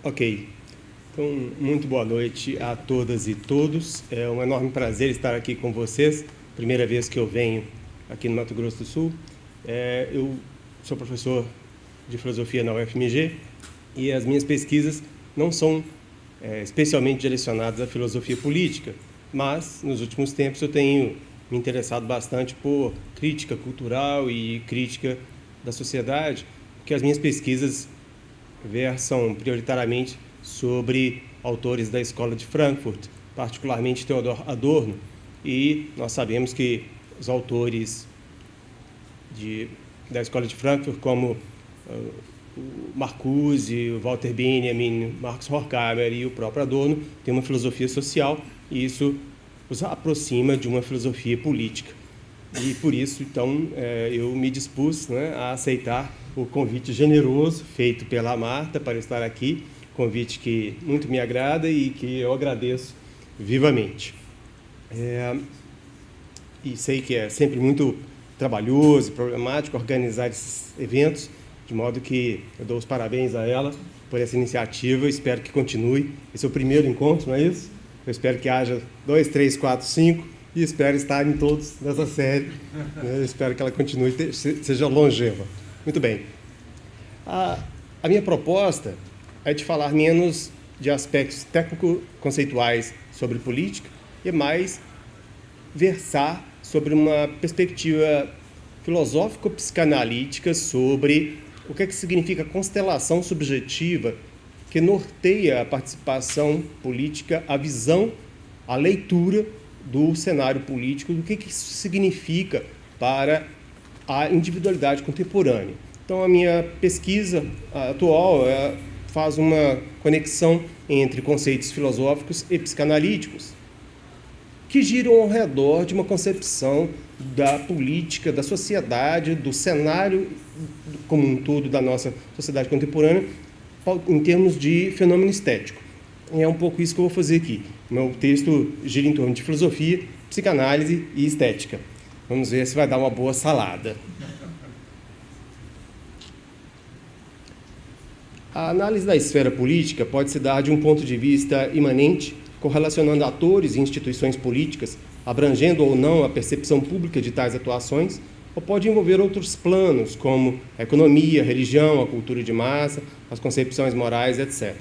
Ok. Então, muito boa noite a todas e todos. É um enorme prazer estar aqui com vocês. Primeira vez que eu venho aqui no Mato Grosso do Sul. Eu sou professor de filosofia na UFMG e as minhas pesquisas não são especialmente direcionadas à filosofia política, mas nos últimos tempos eu tenho me interessado bastante por crítica cultural e crítica da sociedade, porque as minhas pesquisas versam prioritariamente sobre autores da Escola de Frankfurt, particularmente Theodor Adorno, e nós sabemos que os autores da Escola de Frankfurt, como o Marcuse, o Walter Benjamin, Marx Horkheimer e o próprio Adorno, têm uma filosofia social, e isso os aproxima de uma filosofia política. E por isso, então, eu me dispus, a aceitar o convite generoso feito pela Marta para estar aqui, convite que muito me agrada e que eu agradeço vivamente. E sei que é sempre muito trabalhoso e problemático organizar esses eventos, de modo que eu dou os parabéns a ela por essa iniciativa, espero que continue. Esse é o primeiro encontro, não é isso? Eu espero que haja 2, 3, 4, 5, e espero estar em todos nessa série. Eu espero que ela continue, seja longeva. Muito bem. A minha proposta é de falar menos de aspectos técnico-conceituais sobre política e mais versar sobre uma perspectiva filosófico-psicanalítica sobre o que significa constelação subjetiva que norteia a participação política, a visão, a leitura do cenário político, do que isso significa para a individualidade contemporânea. Então, a minha pesquisa atual faz uma conexão entre conceitos filosóficos e psicanalíticos, que giram ao redor de uma concepção da política, da sociedade, do cenário como um todo da nossa sociedade contemporânea, em termos de fenômeno estético. E é um pouco isso que eu vou fazer aqui. Meu texto gira em torno de filosofia, psicanálise e estética. Vamos ver se vai dar uma boa salada. A análise da esfera política pode se dar de um ponto de vista imanente, correlacionando atores e instituições políticas, abrangendo ou não a percepção pública de tais atuações, ou pode envolver outros planos, como a economia, a religião, a cultura de massa, as concepções morais, etc.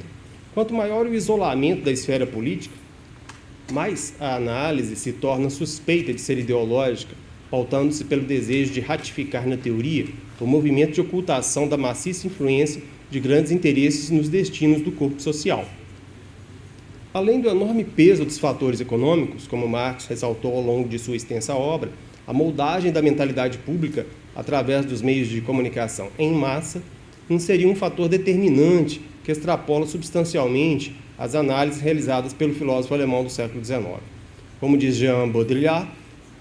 Quanto maior o isolamento da esfera política, mais a análise se torna suspeita de ser ideológica, pautando-se pelo desejo de ratificar na teoria o movimento de ocultação da maciça influência de grandes interesses nos destinos do corpo social. Além do enorme peso dos fatores econômicos, como Marx ressaltou ao longo de sua extensa obra, a moldagem da mentalidade pública através dos meios de comunicação em massa seria um fator determinante que extrapola substancialmente as análises realizadas pelo filósofo alemão do século XIX. Como diz Jean Baudrillard,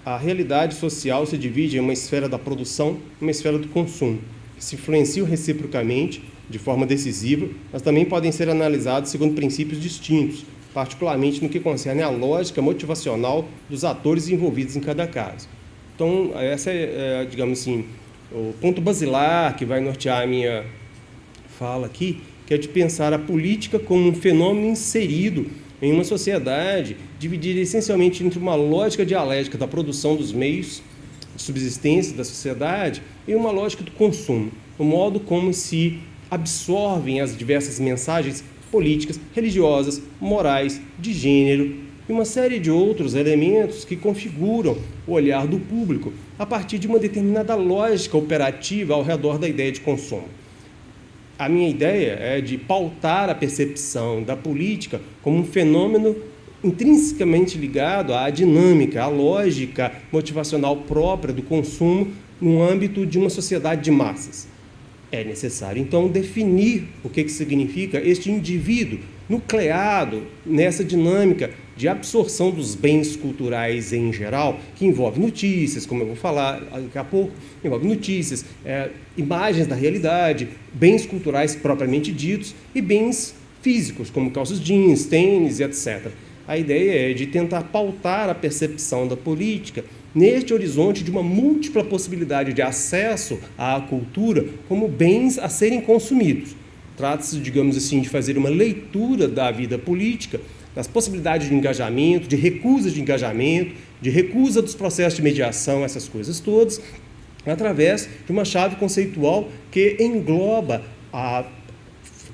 a realidade social se divide em uma esfera da produção e uma esfera do consumo, que se influenciam reciprocamente de forma decisiva, mas também podem ser analisados segundo princípios distintos, particularmente no que concerne à lógica motivacional dos atores envolvidos em cada caso. Então, essa é, digamos assim, o ponto basilar que vai nortear a minha fala aqui, que é de pensar a política como um fenômeno inserido em uma sociedade dividida essencialmente entre uma lógica dialética da produção dos meios de subsistência da sociedade e uma lógica do consumo, o modo como se absorvem as diversas mensagens políticas, religiosas, morais, de gênero e uma série de outros elementos que configuram o olhar do público a partir de uma determinada lógica operativa ao redor da ideia de consumo. A minha ideia é de pautar a percepção da política como um fenômeno intrinsecamente ligado à dinâmica, à lógica motivacional própria do consumo no âmbito de uma sociedade de massas. É necessário, então, definir o que significa este indivíduo nucleado nessa dinâmica de absorção dos bens culturais em geral, que envolve notícias, como eu vou falar daqui a pouco, envolve notícias, imagens da realidade, bens culturais propriamente ditos e bens físicos, como calças jeans, tênis, etc. A ideia é de tentar pautar a percepção da política neste horizonte de uma múltipla possibilidade de acesso à cultura como bens a serem consumidos. Trata-se, digamos assim, de fazer uma leitura da vida política, das possibilidades de engajamento, de recusa de engajamento, de recusa dos processos de mediação, essas coisas todas, através de uma chave conceitual que engloba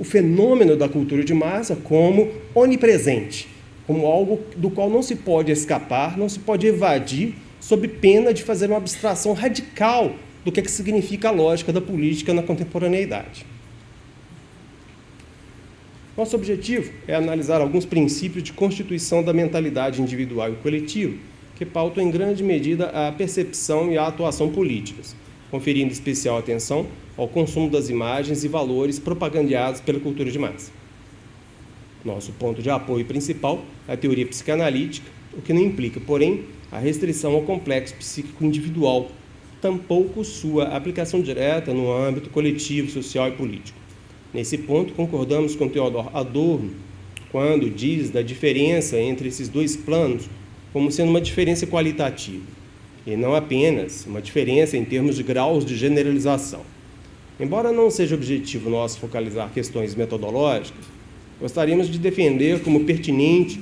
o fenômeno da cultura de massa como onipresente, como algo do qual não se pode escapar, não se pode evadir, sob pena de fazer uma abstração radical do que significa a lógica da política na contemporaneidade. Nosso objetivo é analisar alguns princípios de constituição da mentalidade individual e coletiva, que pautam em grande medida a percepção e a atuação políticas, conferindo especial atenção ao consumo das imagens e valores propagandeados pela cultura de massa. Nosso ponto de apoio principal é a teoria psicanalítica, o que não implica, porém, a restrição ao complexo psíquico individual, tampouco sua aplicação direta no âmbito coletivo, social e político. Nesse ponto, concordamos com Theodor Adorno, quando diz da diferença entre esses dois planos como sendo uma diferença qualitativa, e não apenas uma diferença em termos de graus de generalização. Embora não seja objetivo nosso focalizar questões metodológicas, gostaríamos de defender como pertinente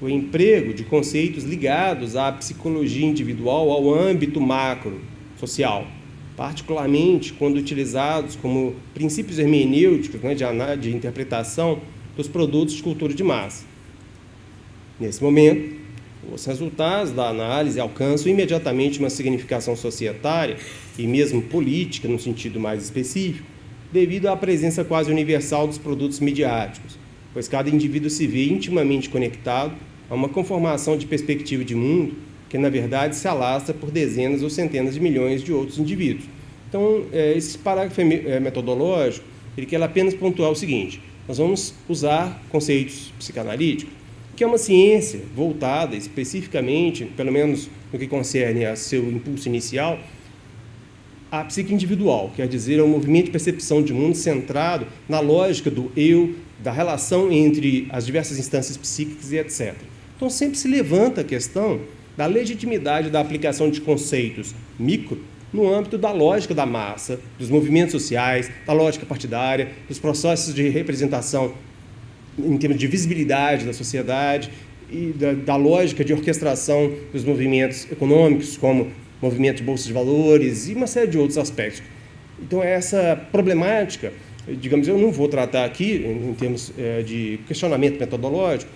o emprego de conceitos ligados à psicologia individual ao âmbito macro, social, particularmente quando utilizados como princípios hermenêuticos, de interpretação dos produtos de cultura de massa. Nesse momento, os resultados da análise alcançam imediatamente uma significação societária e mesmo política, no sentido mais específico, devido à presença quase universal dos produtos midiáticos, pois cada indivíduo se vê intimamente conectado a uma conformação de perspectiva de mundo que, na verdade, se alastra por dezenas ou centenas de milhões de outros indivíduos. Então, esse parágrafo metodológico, ele quer apenas pontuar o seguinte: nós vamos usar conceitos psicanalíticos, que é uma ciência voltada especificamente, pelo menos no que concerne a seu impulso inicial, à psique individual, quer dizer, ao movimento de percepção de mundo centrado na lógica do eu, da relação entre as diversas instâncias psíquicas e etc. Então, sempre se levanta a questão da legitimidade da aplicação de conceitos micro no âmbito da lógica da massa, dos movimentos sociais, da lógica partidária, dos processos de representação em termos de visibilidade da sociedade e da lógica de orquestração dos movimentos econômicos, como movimento de bolsa de valores e uma série de outros aspectos. Então, essa problemática, digamos, eu não vou tratar aqui em termos de questionamento metodológico,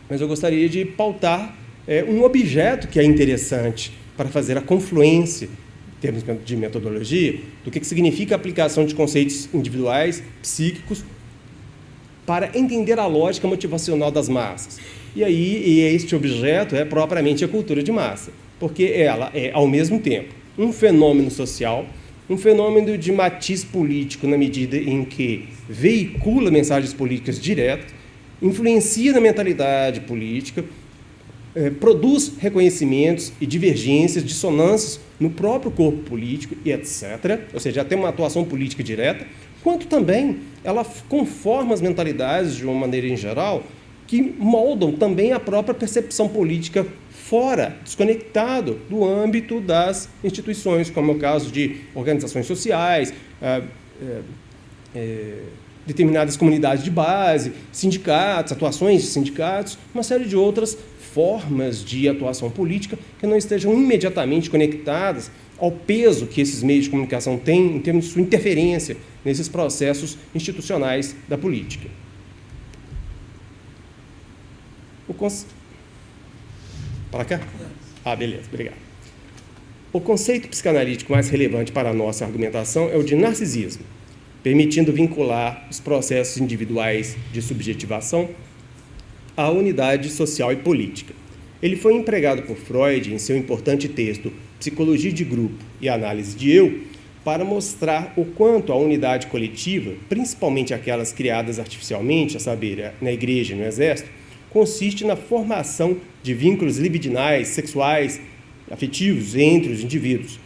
mas eu gostaria de pautar um objeto que é interessante para fazer a confluência, em termos de metodologia, do que significa a aplicação de conceitos individuais, psíquicos, para entender a lógica motivacional das massas. E aí, este objeto é propriamente a cultura de massa, porque ela é, ao mesmo tempo, um fenômeno social, um fenômeno de matiz político na medida em que veicula mensagens políticas diretas, influencia na mentalidade política, produz reconhecimentos e divergências, dissonâncias no próprio corpo político e etc., ou seja, já tem uma atuação política direta, quanto também ela conforma as mentalidades, de uma maneira em geral, que moldam também a própria percepção política fora, desconectado do âmbito das instituições, como é o caso de organizações sociais, determinadas comunidades de base, sindicatos, atuações de sindicatos, uma série de outras formas de atuação política que não estejam imediatamente conectadas ao peso que esses meios de comunicação têm em termos de sua interferência nesses processos institucionais da política. Para cá? Beleza, obrigado. O conceito psicanalítico mais relevante para a nossa argumentação é o de narcisismo, permitindo vincular os processos individuais de subjetivação à unidade social e política. Ele foi empregado por Freud em seu importante texto Psicologia de Grupo e Análise de Eu, para mostrar o quanto a unidade coletiva, principalmente aquelas criadas artificialmente, a saber, na igreja e no exército, consiste na formação de vínculos libidinais, sexuais, afetivos entre os indivíduos,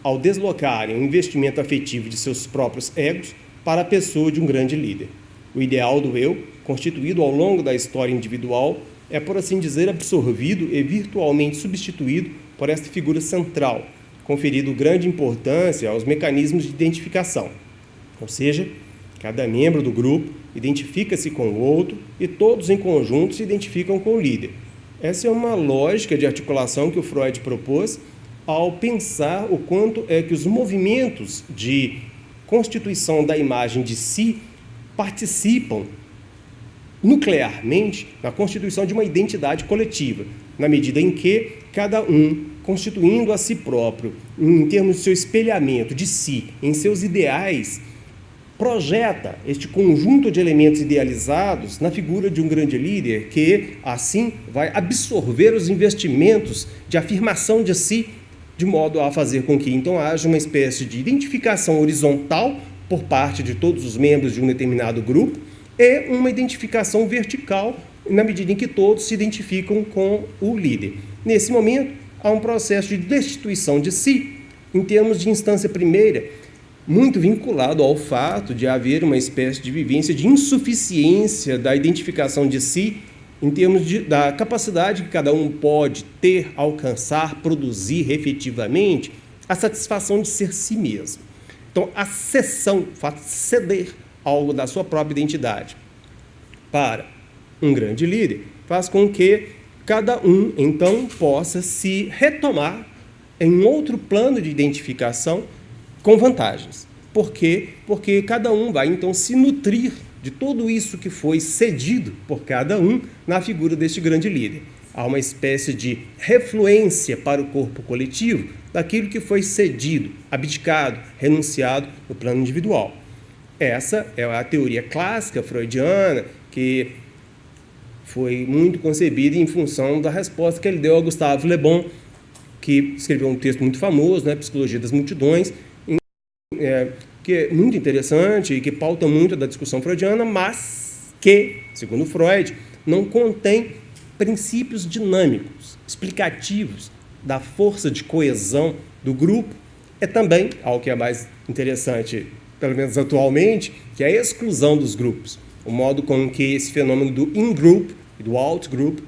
ao deslocarem o investimento afetivo de seus próprios egos para a pessoa de um grande líder. O ideal do eu, constituído ao longo da história individual, é, por assim dizer, absorvido e virtualmente substituído por esta figura central, conferindo grande importância aos mecanismos de identificação, ou seja, Cada membro do grupo identifica-se com o outro e todos em conjunto se identificam com o líder. Essa é uma lógica de articulação que o Freud propôs ao pensar o quanto é que os movimentos de constituição da imagem de si participam nuclearmente na constituição de uma identidade coletiva, na medida em que cada um, constituindo a si próprio, em termos de seu espelhamento de si, em seus ideais, projeta este conjunto de elementos idealizados na figura de um grande líder que, assim, vai absorver os investimentos de afirmação de si, de modo a fazer com que, então, haja uma espécie de identificação horizontal por parte de todos os membros de um determinado grupo e uma identificação vertical na medida em que todos se identificam com o líder. Nesse momento, há um processo de destituição de si, em termos de instância primeira, muito vinculado ao fato de haver uma espécie de vivência de insuficiência da identificação de si, em termos da capacidade que cada um pode ter, alcançar, produzir efetivamente a satisfação de ser si mesmo. Então, a cessão, o fato de ceder algo da sua própria identidade para um grande líder, faz com que cada um, então, possa se retomar em outro plano de identificação com vantagens. Por quê? Porque cada um vai, então, se nutrir de tudo isso que foi cedido por cada um na figura deste grande líder. Há uma espécie de refluência para o corpo coletivo daquilo que foi cedido, abdicado, renunciado no plano individual. Essa é a teoria clássica freudiana que foi muito concebida em função da resposta que ele deu a Gustave Le Bon, que escreveu um texto muito famoso, Psicologia das Multidões, que é muito interessante e que pauta muito da discussão freudiana, mas que, segundo Freud, não contém princípios dinâmicos, explicativos da força de coesão do grupo. É também, algo que é mais interessante, pelo menos atualmente, que é a exclusão dos grupos, o modo com que esse fenômeno do in-group e do out-group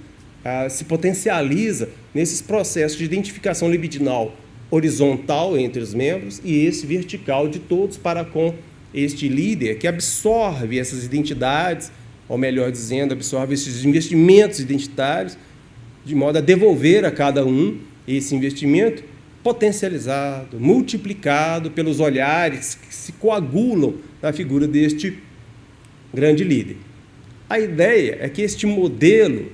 se potencializa nesses processos de identificação libidinal horizontal entre os membros e esse vertical de todos para com este líder que absorve essas identidades, ou melhor dizendo, absorve esses investimentos identitários, de modo a devolver a cada um esse investimento potencializado, multiplicado pelos olhares que se coagulam na figura deste grande líder. A ideia é que este modelo,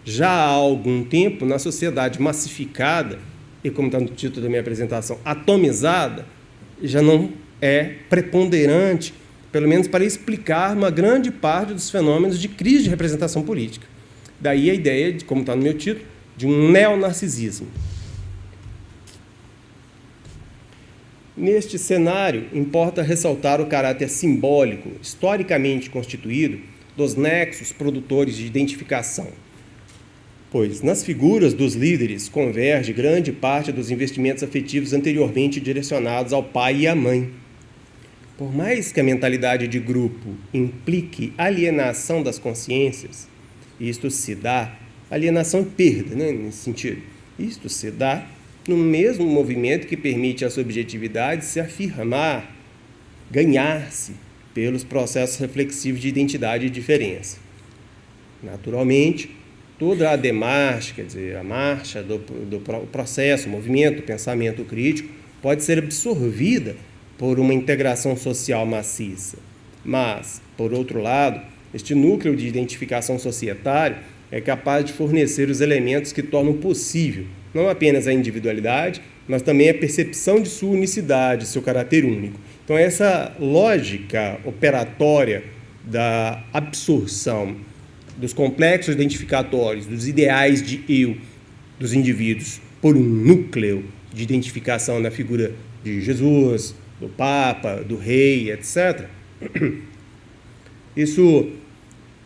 já há algum tempo, na sociedade massificada, e como está no título da minha apresentação, atomizada, já não é preponderante, pelo menos para explicar uma grande parte dos fenômenos de crise de representação política. Daí a ideia, como está no meu título, de um neonarcisismo. Neste cenário, importa ressaltar o caráter simbólico, historicamente constituído, dos nexos produtores de identificação, pois nas figuras dos líderes converge grande parte dos investimentos afetivos anteriormente direcionados ao pai e à mãe. Por mais que a mentalidade de grupo implique alienação das consciências, isto se dá, alienação e perda, nesse sentido, isto se dá no mesmo movimento que permite à subjetividade se afirmar, ganhar-se pelos processos reflexivos de identidade e diferença. Naturalmente, toda a demarche, quer dizer, a marcha do processo, movimento, pensamento crítico, pode ser absorvida por uma integração social maciça. Mas, por outro lado, este núcleo de identificação societária é capaz de fornecer os elementos que tornam possível não apenas a individualidade, mas também a percepção de sua unicidade, seu caráter único. Então, essa lógica operatória da absorção dos complexos identificatórios, dos ideais de eu dos indivíduos por um núcleo de identificação na figura de Jesus, do Papa, do Rei, etc., isso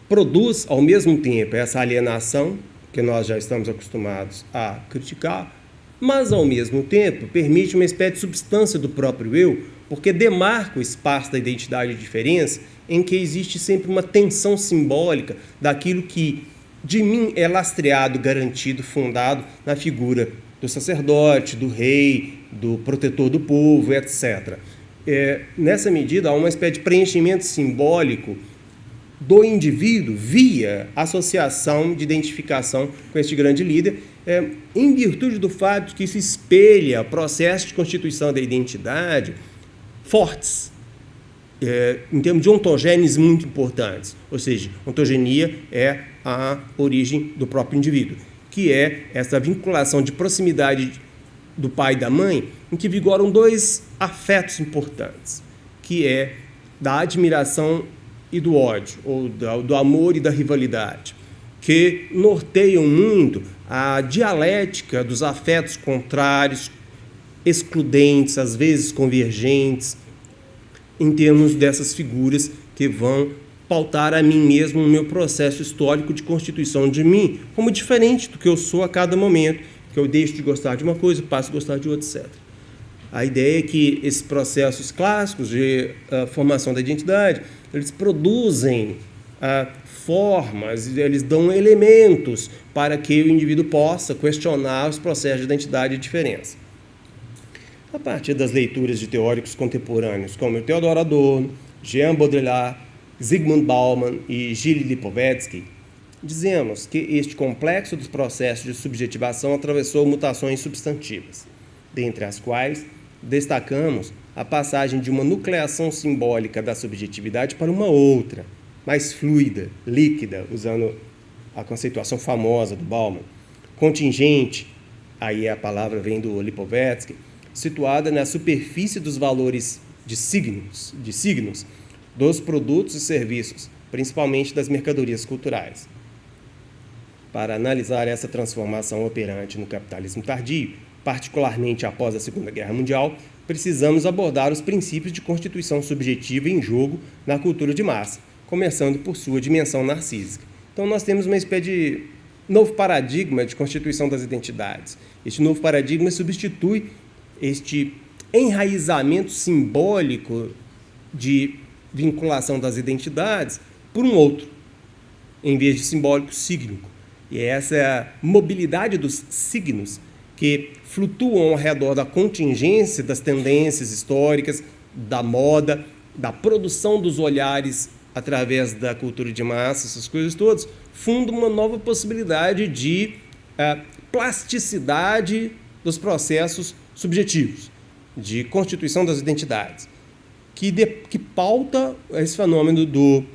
produz, ao mesmo tempo, essa alienação que nós já estamos acostumados a criticar, mas, ao mesmo tempo, permite uma espécie de substância do próprio eu, porque demarca o espaço da identidade e diferença em que existe sempre uma tensão simbólica daquilo que de mim é lastreado, garantido, fundado na figura do sacerdote, do rei, do protetor do povo, etc. nessa medida, há uma espécie de preenchimento simbólico do indivíduo via associação de identificação com este grande líder, em virtude do fato de que isso espelha processos de constituição da identidade fortes, em termos de ontogênese muito importantes. Ou seja, ontogenia é a origem do próprio indivíduo, que é essa vinculação de proximidade do pai e da mãe, em que vigoram dois afetos importantes, que é da admiração e do ódio, ou do amor e da rivalidade, que norteiam muito a dialética dos afetos contrários, excludentes, às vezes convergentes, em termos dessas figuras que vão pautar a mim mesmo no meu processo histórico de constituição de mim, como diferente do que eu sou a cada momento, que eu deixo de gostar de uma coisa, passo a gostar de outra, etc. A ideia é que esses processos clássicos de formação da identidade, eles produzem formas, eles dão elementos para que o indivíduo possa questionar os processos de identidade e diferença. A partir das leituras de teóricos contemporâneos, como Theodor Adorno, Jean Baudrillard, Zygmunt Bauman e Gilles Lipovetsky, dizemos que este complexo dos processos de subjetivação atravessou mutações substantivas, dentre as quais destacamos a passagem de uma nucleação simbólica da subjetividade para uma outra, mais fluida, líquida, usando a conceituação famosa do Bauman, contingente, aí a palavra vem do Lipovetsky, situada na superfície dos valores de signos dos produtos e serviços, principalmente das mercadorias culturais. Para analisar essa transformação operante no capitalismo tardio, particularmente após a Segunda Guerra Mundial, precisamos abordar os princípios de constituição subjetiva em jogo na cultura de massa, começando por sua dimensão narcísica. Então, nós temos uma espécie de novo paradigma de constituição das identidades. Este novo paradigma substitui este enraizamento simbólico de vinculação das identidades por um outro, em vez de simbólico sígnico. E essa é a mobilidade dos signos que flutuam ao redor da contingência das tendências históricas, da moda, da produção dos olhares através da cultura de massa, essas coisas todas, fundam uma nova possibilidade de plasticidade dos processos subjetivos, de constituição das identidades, que pauta esse fenômeno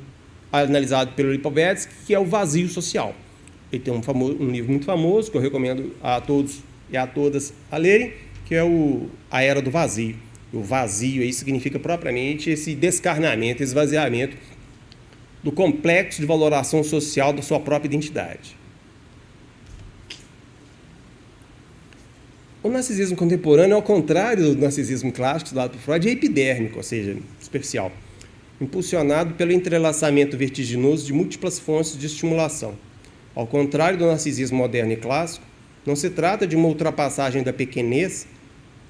analisado pelo Lipovetsky, que é o vazio social. Ele tem um livro muito famoso, que eu recomendo a todos e a todas a lerem, que é A Era do Vazio. O vazio aí significa propriamente esse descarnamento, esvaziamento do complexo de valoração social da sua própria identidade. O narcisismo contemporâneo, ao contrário do narcisismo clássico estudado por Freud, é epidérmico, ou seja, superficial, impulsionado pelo entrelaçamento vertiginoso de múltiplas fontes de estimulação. Ao contrário do narcisismo moderno e clássico, não se trata de uma ultrapassagem da pequenez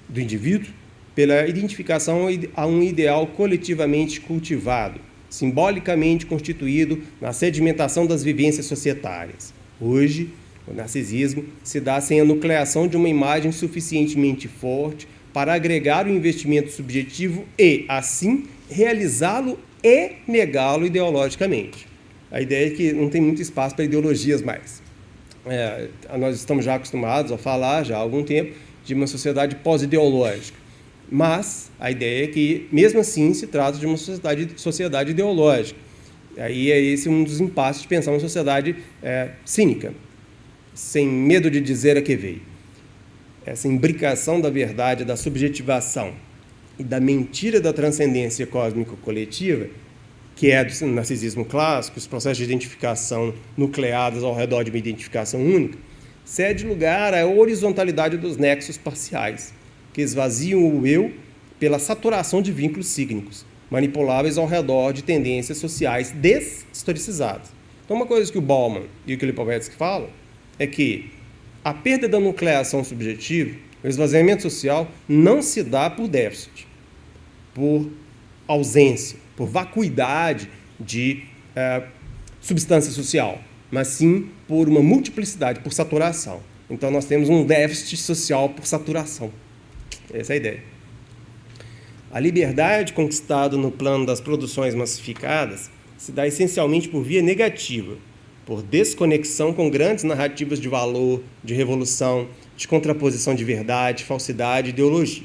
do indivíduo pela identificação a um ideal coletivamente cultivado, simbolicamente constituído na sedimentação das vivências societárias. Hoje, o narcisismo se dá sem a nucleação de uma imagem suficientemente forte para agregar o investimento subjetivo e, assim, realizá-lo e negá-lo ideologicamente. A ideia é que não tem muito espaço para ideologias mais. Nós estamos já acostumados a falar, já há algum tempo, de uma sociedade pós-ideológica. Mas a ideia é que, mesmo assim, se trata de uma sociedade ideológica. Aí é esse um dos impasses de pensar uma sociedade cínica, sem medo de dizer a que veio. Essa imbricação da verdade, da subjetivação e da mentira da transcendência cósmico-coletiva, que é do narcisismo clássico, os processos de identificação nucleados ao redor de uma identificação única, cede lugar à horizontalidade dos nexos parciais, que esvaziam o eu pela saturação de vínculos sígnicos, manipuláveis ao redor de tendências sociais deshistoricizadas. Então, uma coisa que o Bauman e o que o Lipovetsky falam é que a perda da nucleação subjetiva, o esvaziamento social, não se dá por déficit, por ausência, por vacuidade de substância social, mas sim por uma multiplicidade, por saturação. Então, nós temos um déficit social por saturação. Essa é a ideia. A liberdade conquistada no plano das produções massificadas se dá essencialmente por via negativa, por desconexão com grandes narrativas de valor, de revolução, de contraposição de verdade, falsidade e ideologia.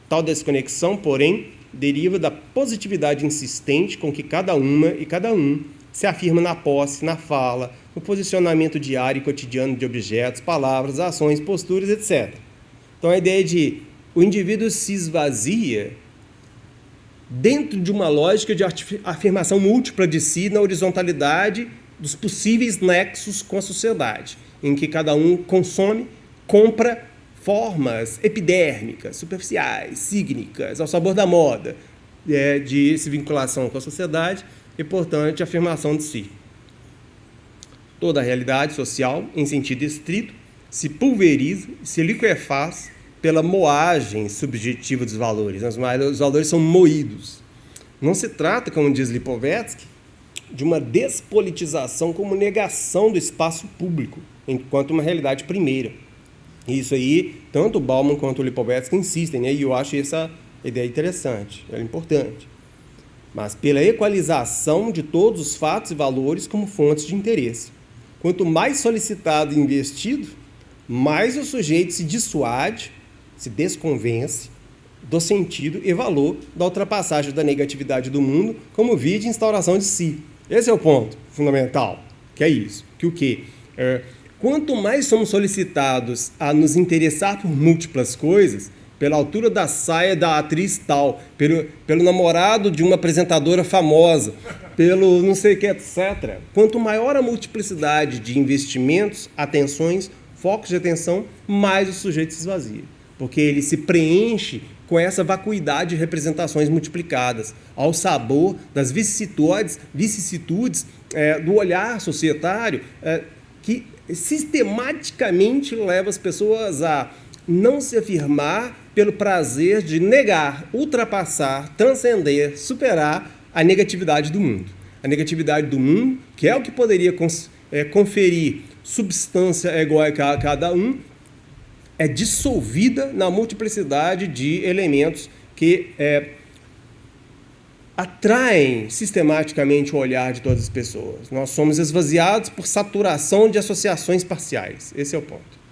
Tal desconexão, porém, deriva da positividade insistente com que cada uma e cada um se afirma na posse, na fala, no posicionamento diário e cotidiano de objetos, palavras, ações, posturas, etc. Então, a ideia de o indivíduo se esvazia dentro de uma lógica de afirmação múltipla de si na horizontalidade dos possíveis nexos com a sociedade, em que cada um consome, compra formas epidérmicas, superficiais, cígnicas, ao sabor da moda, de se vinculação com a sociedade e, portanto, de afirmação de si. Toda a realidade social, em sentido estrito, se pulveriza, se liquefaz pela moagem subjetiva dos valores. Os valores são moídos. Não se trata, como diz Lipovetsky, de uma despolitização como negação do espaço público, enquanto uma realidade primeira. Isso aí, tanto o Bauman quanto o Lipovetsky insistem, né? E eu acho essa ideia interessante, ela é importante. Mas pela equalização de todos os fatos e valores como fontes de interesse. Quanto mais solicitado e investido, mais o sujeito se dissuade, se desconvence do sentido e valor da ultrapassagem da negatividade do mundo como via de instauração de si. Esse é o ponto fundamental, que é isso, que o quê? Quanto mais somos solicitados a nos interessar por múltiplas coisas, pela altura da saia da atriz tal, pelo namorado de uma apresentadora famosa, pelo não sei o que, etc. Quanto maior a multiplicidade de investimentos, atenções, focos de atenção, mais o sujeito se esvazia. Porque ele se preenche com essa vacuidade de representações multiplicadas, ao sabor das vicissitudes do olhar societário que sistematicamente leva as pessoas a não se afirmar pelo prazer de negar, ultrapassar, transcender, superar a negatividade do mundo. A negatividade do mundo, que é o que poderia conferir substância egóica a cada um, é dissolvida na multiplicidade de elementos que atraem sistematicamente o olhar de todas as pessoas. Nós somos esvaziados por saturação de associações parciais. Esse é o ponto.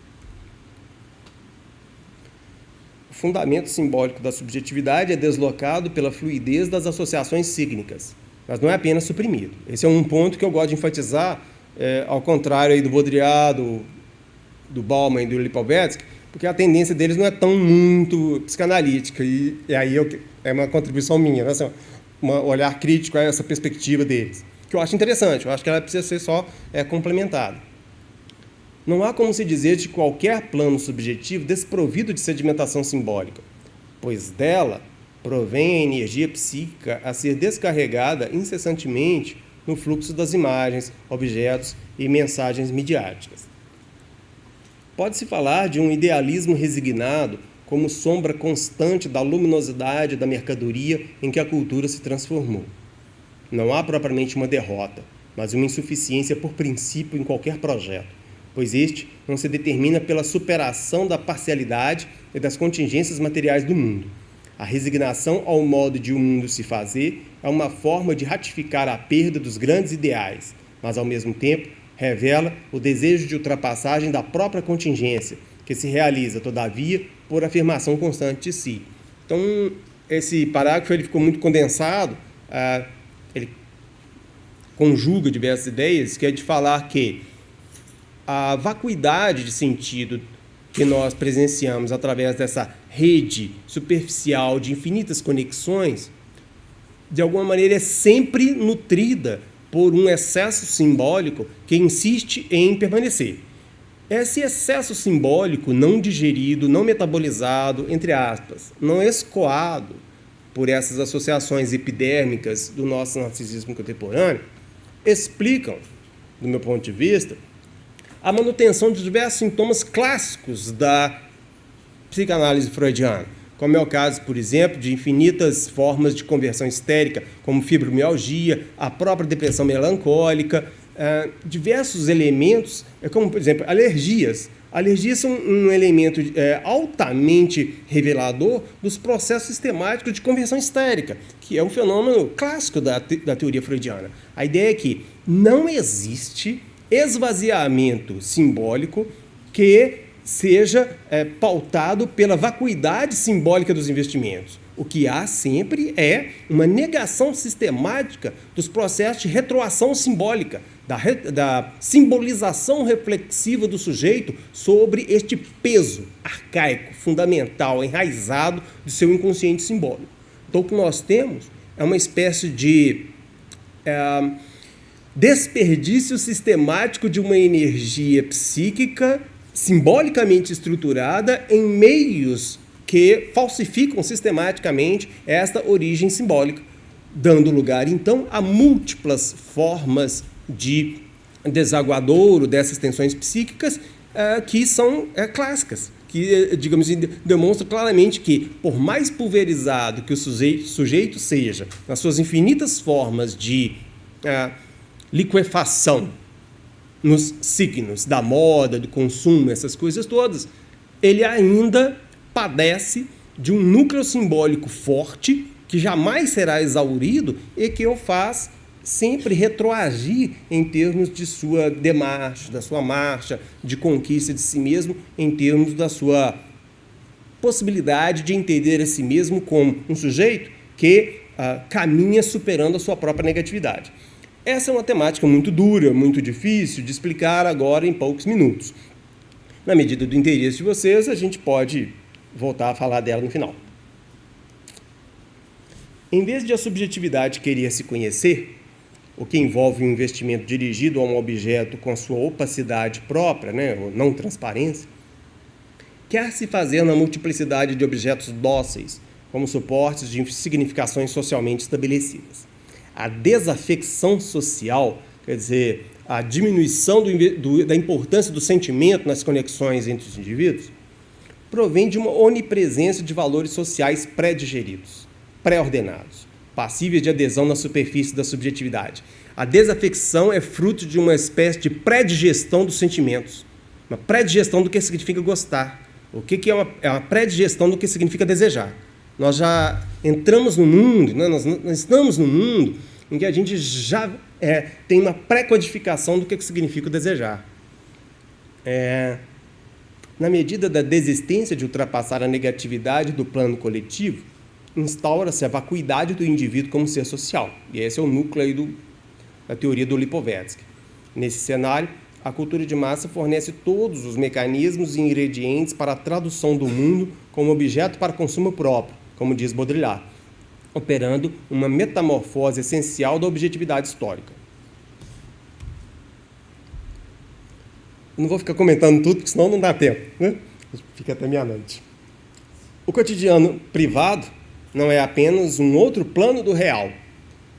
O fundamento simbólico da subjetividade é deslocado pela fluidez das associações cígnicas, mas não é apenas suprimido. Esse é um ponto que eu gosto de enfatizar, ao contrário aí do Baudrillard, do Bauman e do Lipovetsky, porque a tendência deles não é tão muito psicanalítica, e aí é uma contribuição minha, né? Um olhar crítico a essa perspectiva deles, que eu acho interessante, eu acho que ela precisa ser só complementada. Não há como se dizer de qualquer plano subjetivo desprovido de sedimentação simbólica, pois dela provém a energia psíquica a ser descarregada incessantemente no fluxo das imagens, objetos e mensagens midiáticas. Pode-se falar de um idealismo resignado como sombra constante da luminosidade da mercadoria em que a cultura se transformou. Não há propriamente uma derrota, mas uma insuficiência por princípio em qualquer projeto, pois este não se determina pela superação da parcialidade e das contingências materiais do mundo. A resignação ao modo de o mundo se fazer é uma forma de ratificar a perda dos grandes ideais, mas, ao mesmo tempo, revela o desejo de ultrapassagem da própria contingência, que se realiza, todavia, por afirmação constante de si. Então, esse parágrafo ele ficou muito condensado, ele conjuga diversas ideias, que é de falar que a vacuidade de sentido que nós presenciamos através dessa rede superficial de infinitas conexões, de alguma maneira é sempre nutrida por um excesso simbólico que insiste em permanecer. Esse excesso simbólico não digerido, não metabolizado, entre aspas, não escoado por essas associações epidérmicas do nosso narcisismo contemporâneo, explicam, do meu ponto de vista, a manutenção de diversos sintomas clássicos da psicanálise freudiana, como é o caso, por exemplo, de infinitas formas de conversão histérica, como fibromialgia, a própria depressão melancólica, diversos elementos, como, por exemplo, alergias. Alergias são um elemento altamente revelador dos processos sistemáticos de conversão histérica, que é um fenômeno clássico da teoria freudiana. A ideia é que não existe esvaziamento simbólico que seja pautado pela vacuidade simbólica dos investimentos. O que há sempre é uma negação sistemática dos processos de retroação simbólica, da simbolização reflexiva do sujeito sobre este peso arcaico, fundamental, enraizado do seu inconsciente simbólico. Então, o que nós temos é uma espécie de desperdício sistemático de uma energia psíquica simbolicamente estruturada em meios que falsificam sistematicamente esta origem simbólica, dando lugar, então, a múltiplas formas de desaguadouro dessas tensões psíquicas que são clássicas, que, digamos assim, demonstram claramente que, por mais pulverizado que o sujeito seja, nas suas infinitas formas de liquefação, nos signos da moda, do consumo, essas coisas todas, ele ainda padece de um núcleo simbólico forte que jamais será exaurido e que o faz sempre retroagir em termos de sua demarche, da sua marcha de conquista de si mesmo, em termos da sua possibilidade de entender a si mesmo como um sujeito que caminha superando a sua própria negatividade. Essa é uma temática muito dura, muito difícil de explicar agora em poucos minutos. Na medida do interesse de vocês, a gente pode voltar a falar dela no final. Em vez de a subjetividade querer se conhecer, o que envolve um investimento dirigido a um objeto com a sua opacidade própria, ou não transparência, quer se fazer na multiplicidade de objetos dóceis, como suportes de significações socialmente estabelecidas. A desafecção social, quer dizer, a diminuição da importância do sentimento nas conexões entre os indivíduos, provém de uma onipresença de valores sociais pré-digeridos, pré-ordenados, passíveis de adesão na superfície da subjetividade. A desafecção é fruto de uma espécie de pré-digestão dos sentimentos, uma pré-digestão do que significa gostar. O que é uma pré-digestão do que significa desejar? Nós já entramos no mundo, nós estamos no mundo em que a gente já tem uma pré-codificação do que significa o desejar. Na medida da desistência de ultrapassar a negatividade do plano coletivo, instaura-se a vacuidade do indivíduo como ser social. E esse é o núcleo aí da teoria do Lipovetsky. Nesse cenário, a cultura de massa fornece todos os mecanismos e ingredientes para a tradução do mundo como objeto para consumo próprio, como diz Baudrillard, operando uma metamorfose essencial da objetividade histórica. Não vou ficar comentando tudo, porque senão não dá tempo, né? Fica até meia-noite. O cotidiano privado não é apenas um outro plano do real,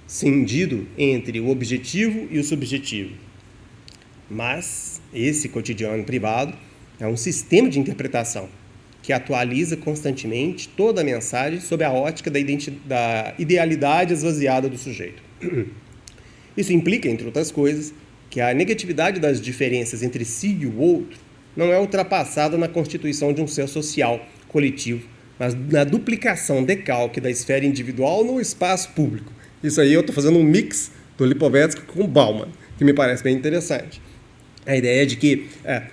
cindido entre o objetivo e o subjetivo. Mas esse cotidiano privado é um sistema de interpretação que atualiza constantemente toda a mensagem sob a ótica da idealidade esvaziada do sujeito. Isso implica, entre outras coisas, que a negatividade das diferenças entre si e o outro não é ultrapassada na constituição de um ser social, coletivo, mas na duplicação decalque da esfera individual no espaço público. Isso aí eu estou fazendo um mix do Lipovetsky com Bauman, que me parece bem interessante. A ideia é de que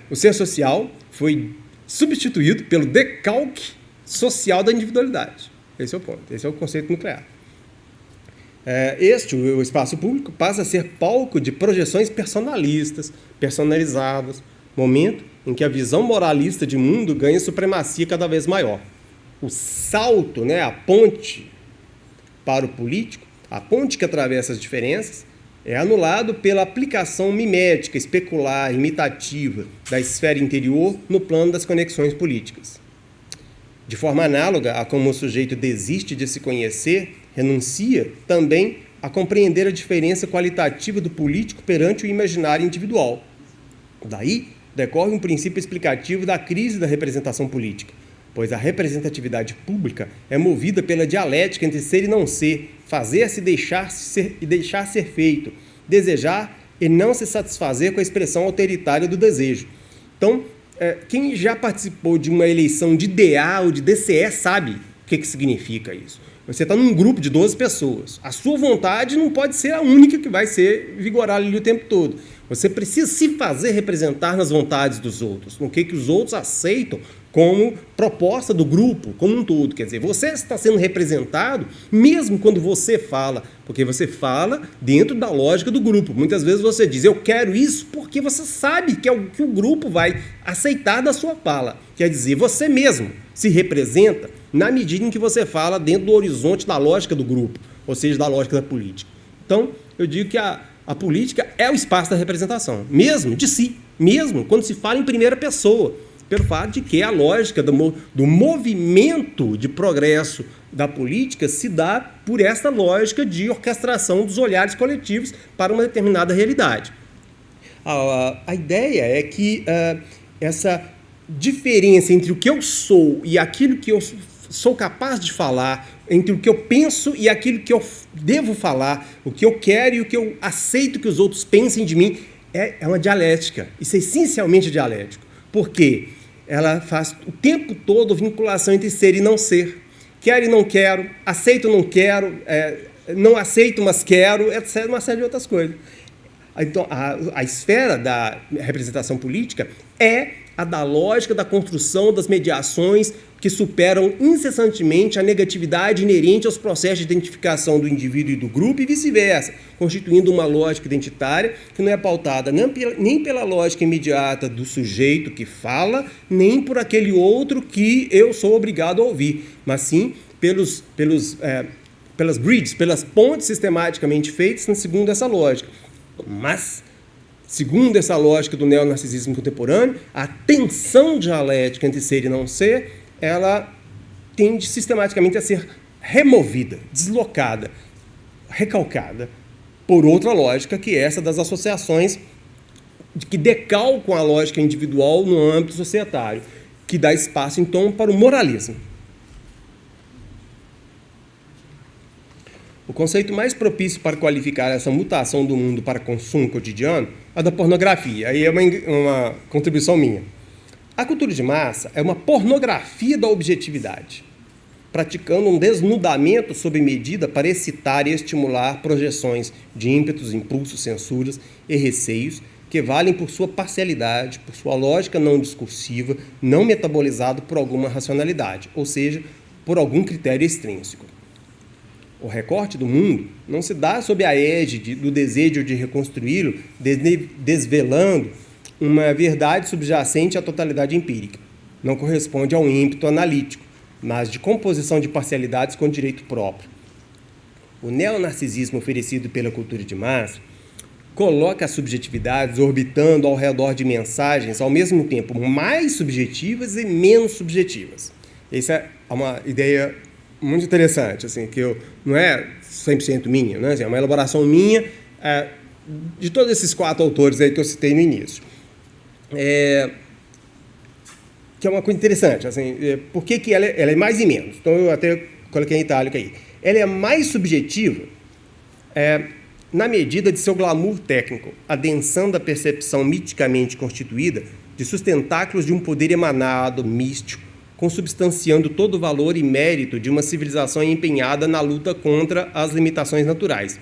o ser social foi substituído pelo decalque social da individualidade. Esse é o ponto, esse é o conceito nuclear. O espaço público, passa a ser palco de projeções personalistas, personalizadas, momento em que a visão moralista de mundo ganha supremacia cada vez maior. O salto, a ponte para o político, a ponte que atravessa as diferenças, é anulado pela aplicação mimética, especular, imitativa da esfera interior no plano das conexões políticas. De forma análoga a como o sujeito desiste de se conhecer, renuncia também a compreender a diferença qualitativa do político perante o imaginário individual. Daí decorre um princípio explicativo da crise da representação política, pois a representatividade pública é movida pela dialética entre ser e não ser, fazer-se e deixar ser feito, desejar e não se satisfazer com a expressão autoritária do desejo. Então, quem já participou de uma eleição de DA ou de DCE sabe o que significa isso. Você está num grupo de 12 pessoas. A sua vontade não pode ser a única que vai ser vigorar ali o tempo todo. Você precisa se fazer representar nas vontades dos outros, no que os outros aceitam como proposta do grupo, como um todo. Quer dizer, você está sendo representado mesmo quando você fala, porque você fala dentro da lógica do grupo. Muitas vezes você diz, eu quero isso porque você sabe que é o que o grupo vai aceitar da sua fala. Quer dizer, você mesmo se representa na medida em que você fala dentro do horizonte da lógica do grupo, ou seja, da lógica da política. Então, eu digo que a política é o espaço da representação, mesmo de si, mesmo quando se fala em primeira pessoa, pelo fato de que a lógica do movimento de progresso da política se dá por esta lógica de orquestração dos olhares coletivos para uma determinada realidade. A ideia é que essa diferença entre o que eu sou e aquilo que eu sou capaz de falar, entre o que eu penso e aquilo que eu devo falar, o que eu quero e o que eu aceito que os outros pensem de mim, é uma dialética. Isso é essencialmente dialético. Por quê? Ela faz o tempo todo vinculação entre ser e não ser. Quero e não quero, aceito ou não quero, não aceito, mas quero, etc. Uma série de outras coisas. Então, a esfera da representação política é a da lógica da construção das mediações que superam incessantemente a negatividade inerente aos processos de identificação do indivíduo e do grupo e vice-versa, constituindo uma lógica identitária que não é pautada nem pela lógica imediata do sujeito que fala, nem por aquele outro que eu sou obrigado a ouvir, mas sim pelas bridges, pelas pontes sistematicamente feitas segundo essa lógica. Mas, segundo essa lógica do neonarcisismo contemporâneo, a tensão dialética entre ser e não ser, ela tende sistematicamente a ser removida, deslocada, recalcada por outra lógica, que é essa das associações que decalcam a lógica individual no âmbito societário, que dá espaço, então, para o moralismo. O conceito mais propício para qualificar essa mutação do mundo para consumo cotidiano é da pornografia. Aí é uma contribuição minha. A cultura de massa é uma pornografia da objetividade, praticando um desnudamento sob medida para excitar e estimular projeções de ímpetos, impulsos, censuras e receios que valem por sua parcialidade, por sua lógica não discursiva, não metabolizado por alguma racionalidade, ou seja, por algum critério extrínseco. O recorte do mundo não se dá sob a égide do desejo de reconstruí-lo, desvelando uma verdade subjacente à totalidade empírica. Não corresponde a um ímpeto analítico, mas de composição de parcialidades com direito próprio. O neonarcisismo oferecido pela cultura de massa coloca as subjetividades orbitando ao redor de mensagens ao mesmo tempo mais subjetivas e menos subjetivas. Essa é uma ideia muito interessante, assim, que não é 100% minha, né? É uma elaboração minha de todos esses 4 autores aí que eu citei no início. Que é uma coisa interessante, assim, por que ela é mais e menos? Então, eu até coloquei em itálico aí. Ela é mais subjetiva na medida de seu glamour técnico, adensando a percepção miticamente constituída de sustentáculos de um poder emanado, místico, consubstanciando todo o valor e mérito de uma civilização empenhada na luta contra as limitações naturais.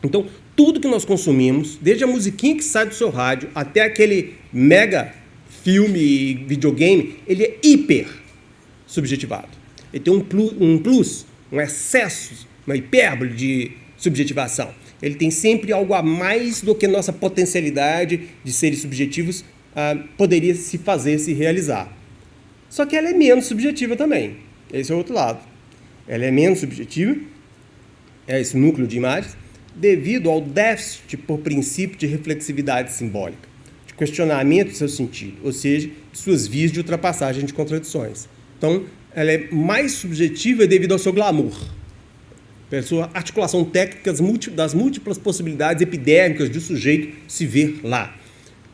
Então, tudo que nós consumimos, desde a musiquinha que sai do seu rádio até aquele mega filme e videogame, ele é hiper subjetivado. Ele tem um plus, um excesso, uma hipérbole de subjetivação. Ele tem sempre algo a mais do que nossa potencialidade de seres subjetivos poderia se realizar. Só que ela é menos subjetiva também. Esse é o outro lado. Ela é menos subjetiva, é esse núcleo de imagens, devido ao déficit por princípio de reflexividade simbólica, de questionamento do seu sentido, ou seja, de suas vias de ultrapassagem de contradições. Então, ela é mais subjetiva devido ao seu glamour, pela sua articulação técnica das múltiplas possibilidades epidérmicas de o sujeito se ver lá.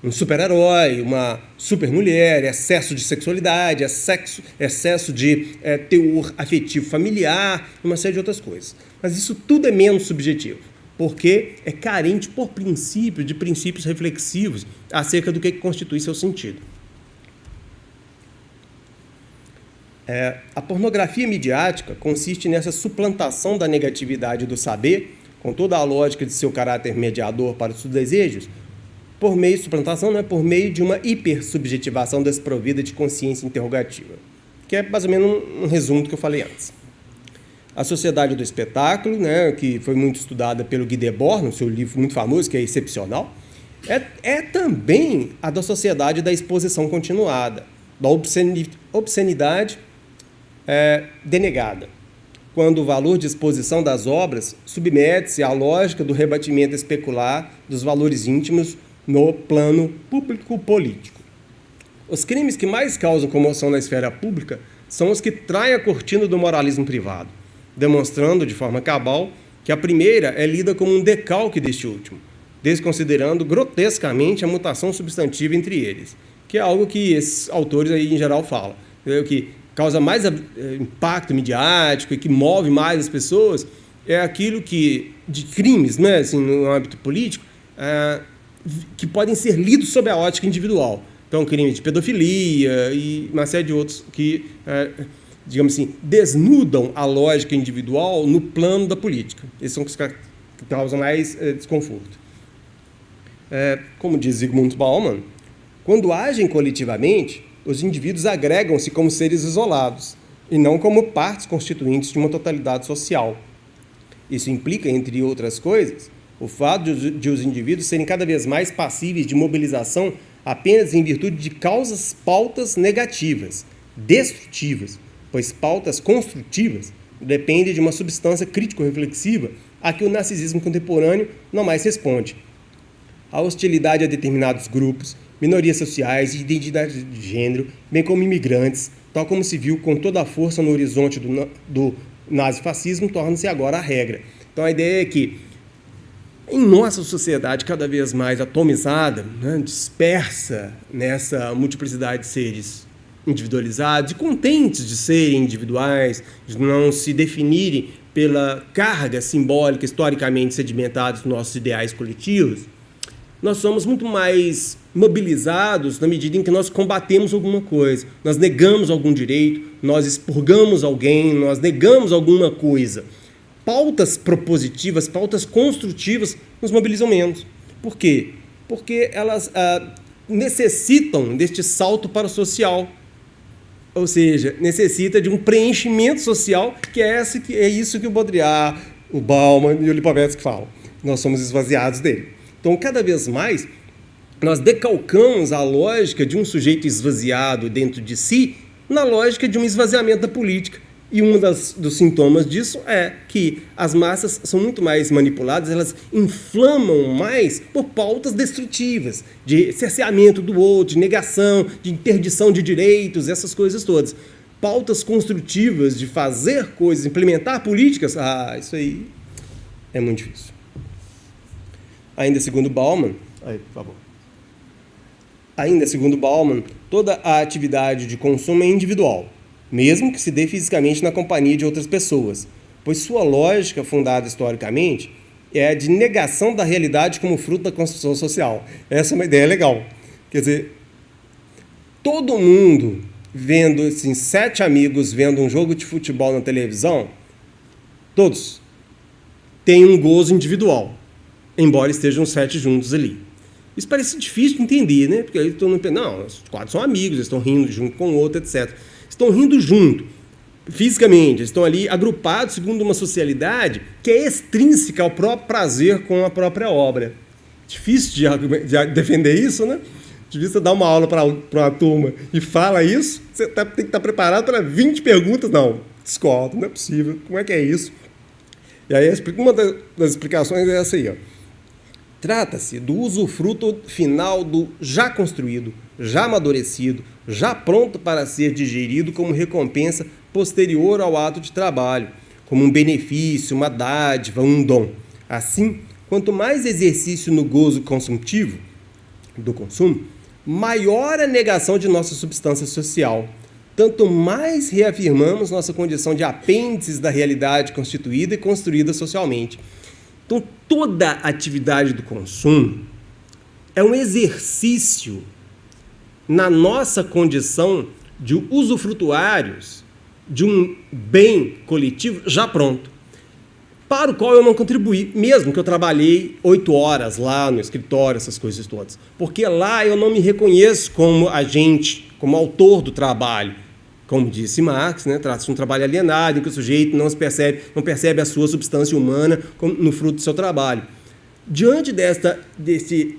Um super-herói, uma super-mulher, excesso de sexualidade, excesso de teor afetivo familiar, uma série de outras coisas. Mas isso tudo é menos subjetivo, porque é carente, por princípio, de princípios reflexivos acerca do que constitui seu sentido. A pornografia midiática consiste nessa suplantação da negatividade do saber, com toda a lógica de seu caráter mediador para os seus desejos, por meio de suplantação, né, por meio de uma hipersubjetivação desprovida de consciência interrogativa, que é mais ou menos um resumo do que eu falei antes. A Sociedade do Espetáculo, né, que foi muito estudada pelo Guy Debord, no seu livro muito famoso, que é Excepcional, é também a da Sociedade da Exposição Continuada, da obscenidade denegada, quando o valor de exposição das obras submete-se à lógica do rebatimento especular dos valores íntimos no plano público-político. Os crimes que mais causam comoção na esfera pública são os que traem a cortina do moralismo privado, demonstrando de forma cabal que a primeira é lida como um decalque deste último, desconsiderando grotescamente a mutação substantiva entre eles, que é algo que esses autores aí em geral falam, entendeu? Que causa mais impacto midiático e que move mais as pessoas é aquilo que, de crimes, né, assim, no âmbito político, que podem ser lidos sob a ótica individual. Então, crime de pedofilia e uma série de outros que, digamos assim, desnudam a lógica individual no plano da política. Esses são os que causam mais desconforto. Como diz Zygmunt Bauman, quando agem coletivamente, os indivíduos agregam-se como seres isolados e não como partes constituintes de uma totalidade social. Isso implica, entre outras coisas, o fato de os indivíduos serem cada vez mais passíveis de mobilização apenas em virtude de pautas negativas, destrutivas, pois pautas construtivas dependem de uma substância crítico-reflexiva a que o narcisismo contemporâneo não mais responde. A hostilidade a determinados grupos, minorias sociais e identidade de gênero, bem como imigrantes, tal como se viu com toda a força no horizonte do nazifascismo, torna-se agora a regra. Então a ideia é que, em nossa sociedade cada vez mais atomizada, né, dispersa nessa multiplicidade de seres individualizados e contentes de serem individuais, de não se definirem pela carga simbólica historicamente sedimentada dos nossos ideais coletivos, nós somos muito mais mobilizados na medida em que nós combatemos alguma coisa, nós negamos algum direito, nós expurgamos alguém, nós negamos alguma coisa. Pautas propositivas, pautas construtivas nos mobilizam menos. Por quê? Porque elas necessitam deste salto para o social, ou seja, necessita de um preenchimento social, que é isso que o Baudrillard, o Bauman e o Lipovetsky falam. Nós somos esvaziados dele. Então, cada vez mais, nós decalcamos a lógica de um sujeito esvaziado dentro de si na lógica de um esvaziamento da política. E um dos sintomas disso é que as massas são muito mais manipuladas, elas inflamam mais por pautas destrutivas, de cerceamento do outro, de negação, de interdição de direitos, essas coisas todas. Pautas construtivas de fazer coisas, implementar políticas, isso aí é muito difícil. Ainda segundo Bauman, toda a atividade de consumo é individual, mesmo que se dê fisicamente na companhia de outras pessoas, pois sua lógica, fundada historicamente, é a de negação da realidade como fruto da construção social. Essa é uma ideia legal. Quer dizer, todo mundo vendo, assim, 7 amigos vendo um jogo de futebol na televisão, todos têm um gozo individual, embora estejam 7 juntos ali. Isso parece difícil de entender, né? Porque aí todo mundo pensa, não, os 4 são amigos, eles estão rindo junto com o outro, etc. Estão rindo junto, fisicamente, estão ali agrupados segundo uma socialidade que é extrínseca ao próprio prazer com a própria obra. Difícil de defender isso, né? Difícil você dar uma aula para uma turma e fala isso, você tem que estar preparado para 20 perguntas. Não, discordo, não é possível, como é que é isso? E aí uma das explicações é essa aí, ó. Trata-se do usufruto final do já construído, já amadurecido, já pronto para ser digerido como recompensa posterior ao ato de trabalho, como um benefício, uma dádiva, um dom. Assim, quanto mais exercício no gozo consumptivo do consumo, maior a negação de nossa substância social. Tanto mais reafirmamos nossa condição de apêndices da realidade constituída e construída socialmente. Então, toda atividade do consumo é um exercício na nossa condição de usufrutuários de um bem coletivo já pronto, para o qual eu não contribuí, mesmo que eu trabalhei 8 horas lá no escritório, essas coisas todas. Porque lá eu não me reconheço como agente, como autor do trabalho. Como disse Marx, né, trata-se de um trabalho alienado, em que o sujeito não percebe a sua substância humana no fruto do seu trabalho. Diante de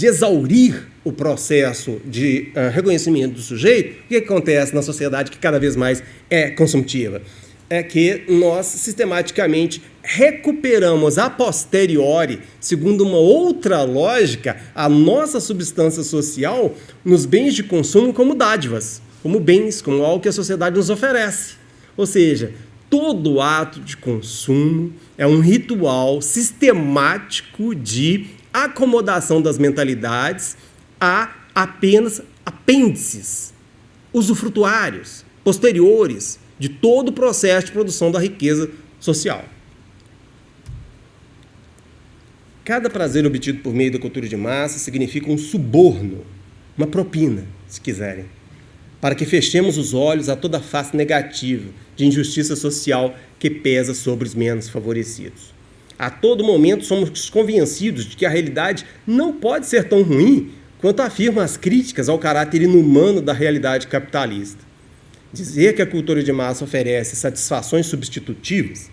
exaurir o processo de reconhecimento do sujeito, o que acontece na sociedade que cada vez mais é consumptiva? É que nós sistematicamente recuperamos a posteriori, segundo uma outra lógica, a nossa substância social nos bens de consumo como dádivas, como bens, como algo que a sociedade nos oferece. Ou seja, todo ato de consumo é um ritual sistemático de acomodação das mentalidades a apenas apêndices, usufrutuários, posteriores, de todo o processo de produção da riqueza social. Cada prazer obtido por meio da cultura de massa significa um suborno, uma propina, se quiserem, para que fechemos os olhos a toda a face negativa de injustiça social que pesa sobre os menos favorecidos. A todo momento somos convencidos de que a realidade não pode ser tão ruim quanto afirmam as críticas ao caráter inumano da realidade capitalista. Dizer que a cultura de massa oferece satisfações substitutivas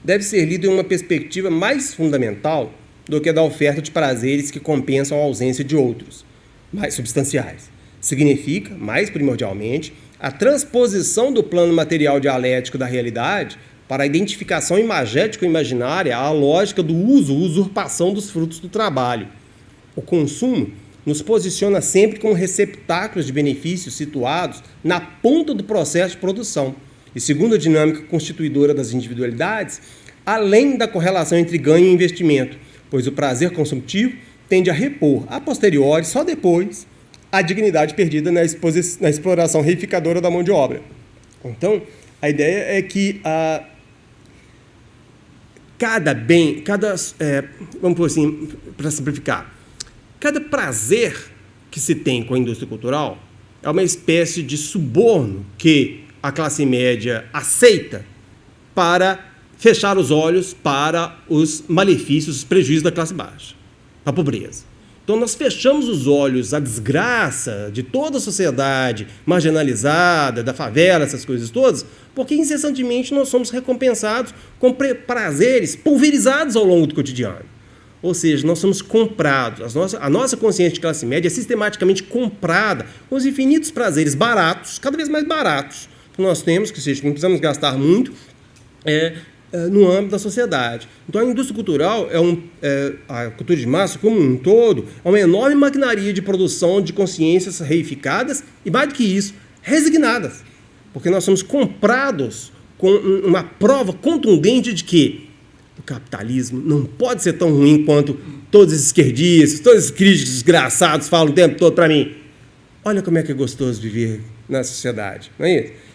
deve ser lido em uma perspectiva mais fundamental do que a da oferta de prazeres que compensam a ausência de outros, mais substanciais. Significa, mais primordialmente, a transposição do plano material dialético da realidade para a identificação imagético-imaginária à lógica do uso, usurpação dos frutos do trabalho. O consumo nos posiciona sempre como receptáculos de benefícios situados na ponta do processo de produção e, segundo a dinâmica constituidora das individualidades, além da correlação entre ganho e investimento, pois o prazer consumptivo tende a repor, a posteriori, só depois, a dignidade perdida na exploração reificadora da mão de obra. Então, a ideia é que vamos por assim, para simplificar, cada prazer que se tem com a indústria cultural é uma espécie de suborno que a classe média aceita para fechar os olhos para os malefícios, os prejuízos da classe baixa, a pobreza. Então, nós fechamos os olhos à desgraça de toda a sociedade marginalizada, da favela, essas coisas todas, porque incessantemente nós somos recompensados com prazeres pulverizados ao longo do cotidiano. Ou seja, nós somos comprados, a nossa consciência de classe média é sistematicamente comprada com os infinitos prazeres baratos, cada vez mais baratos, que nós temos, que seja, não precisamos gastar muito, no âmbito da sociedade. Então, a indústria cultural, a cultura de massa como um todo, é uma enorme maquinaria de produção de consciências reificadas e, mais do que isso, resignadas, porque nós somos comprados com uma prova contundente de que o capitalismo não pode ser tão ruim quanto todos os esquerdistas, todos os críticos desgraçados falam o tempo todo para mim. Olha como é que é gostoso viver na sociedade, não é isso?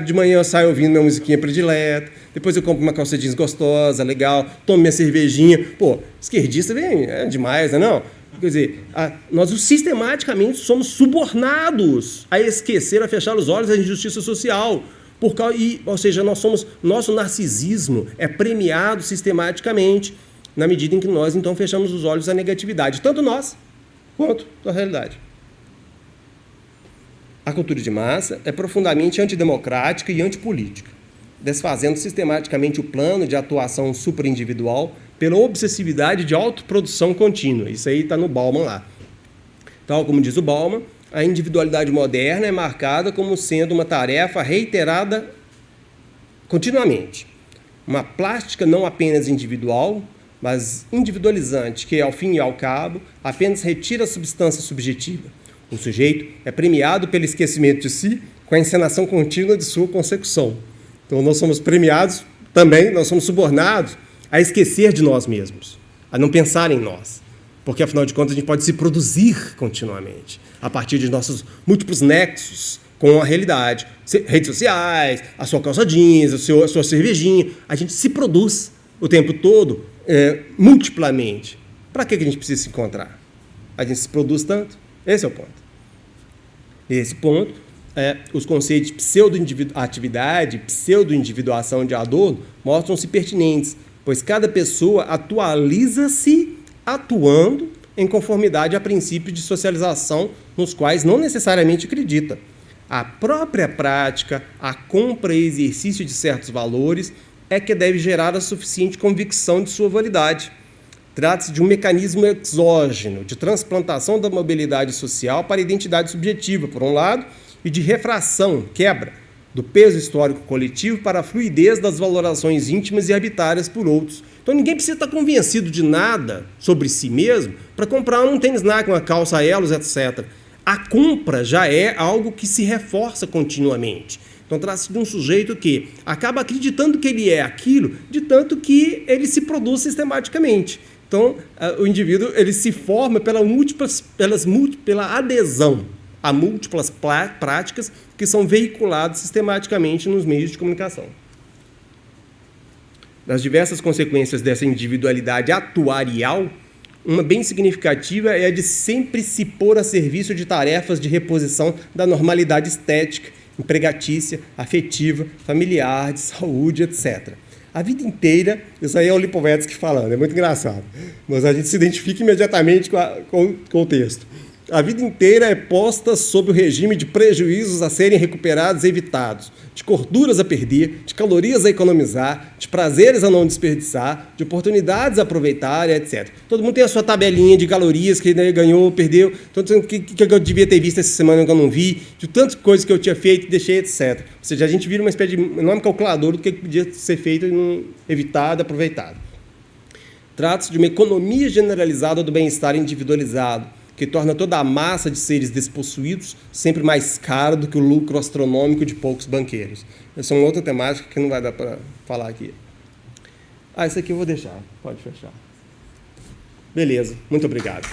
De manhã eu saio ouvindo minha musiquinha predileta, depois eu compro uma calça jeans gostosa, legal, tomo minha cervejinha. Pô, esquerdista é demais, não é não? Quer dizer, nós sistematicamente somos subornados a esquecer, a fechar os olhos à injustiça social. Ou seja, nosso narcisismo é premiado sistematicamente na medida em que nós, então, fechamos os olhos à negatividade, tanto nós quanto a realidade. A cultura de massa é profundamente antidemocrática e antipolítica, desfazendo sistematicamente o plano de atuação superindividual pela obsessividade de autoprodução contínua. Isso aí está no Bauman lá. Tal como diz o Bauman, a individualidade moderna é marcada como sendo uma tarefa reiterada continuamente. Uma plástica não apenas individual, mas individualizante, que, ao fim e ao cabo, apenas retira a substância subjetiva. O sujeito é premiado pelo esquecimento de si com a encenação contínua de sua consecução. Então, nós somos premiados também, nós somos subornados a esquecer de nós mesmos, a não pensar em nós. Porque, afinal de contas, a gente pode se produzir continuamente, a partir de nossos múltiplos nexos com a realidade. Redes sociais, a sua calça jeans, a sua cervejinha. A gente se produz o tempo todo, multiplamente. Para que a gente precisa se encontrar? A gente se produz tanto? Esse é o ponto. Esse ponto os conceitos de pseudo-atividade, pseudo-individuação de Adorno mostram-se pertinentes, pois cada pessoa atualiza-se atuando em conformidade a princípios de socialização nos quais não necessariamente acredita. A própria prática, a compra e exercício de certos valores é que deve gerar a suficiente convicção de sua validade. Trata-se de um mecanismo exógeno de transplantação da mobilidade social para a identidade subjetiva, por um lado, e de refração, quebra, do peso histórico coletivo para a fluidez das valorações íntimas e arbitrárias por outros. Então ninguém precisa estar convencido de nada sobre si mesmo para comprar um tênis Nike, uma calça Elos, etc. A compra já é algo que se reforça continuamente. Então trata-se de um sujeito que acaba acreditando que ele é aquilo, de tanto que ele se produz sistematicamente. Então o indivíduo ele se forma pela adesão a múltiplas práticas que são veiculadas sistematicamente nos meios de comunicação. Das diversas consequências dessa individualidade atuarial, uma bem significativa é a de sempre se pôr a serviço de tarefas de reposição da normalidade estética, empregatícia, afetiva, familiar, de saúde, etc. A vida inteira, isso aí é o Lipovetsky falando, é muito engraçado, mas a gente se identifica imediatamente com o texto. A vida inteira é posta sob o regime de prejuízos a serem recuperados e evitados, de gorduras a perder, de calorias a economizar, de prazeres a não desperdiçar, de oportunidades a aproveitar, etc. Todo mundo tem a sua tabelinha de calorias que ganhou, perdeu, o que eu devia ter visto essa semana que eu não vi, de tantas coisas que eu tinha feito e deixei, etc. Ou seja, a gente vira uma espécie de enorme calculador do que podia ser feito e não evitado, aproveitado. Trata-se de uma economia generalizada do bem-estar individualizado, que torna toda a massa de seres despossuídos sempre mais cara do que o lucro astronômico de poucos banqueiros. Essa é uma outra temática que não vai dar para falar aqui. Isso aqui eu vou deixar. Pode fechar. Beleza. Muito obrigado.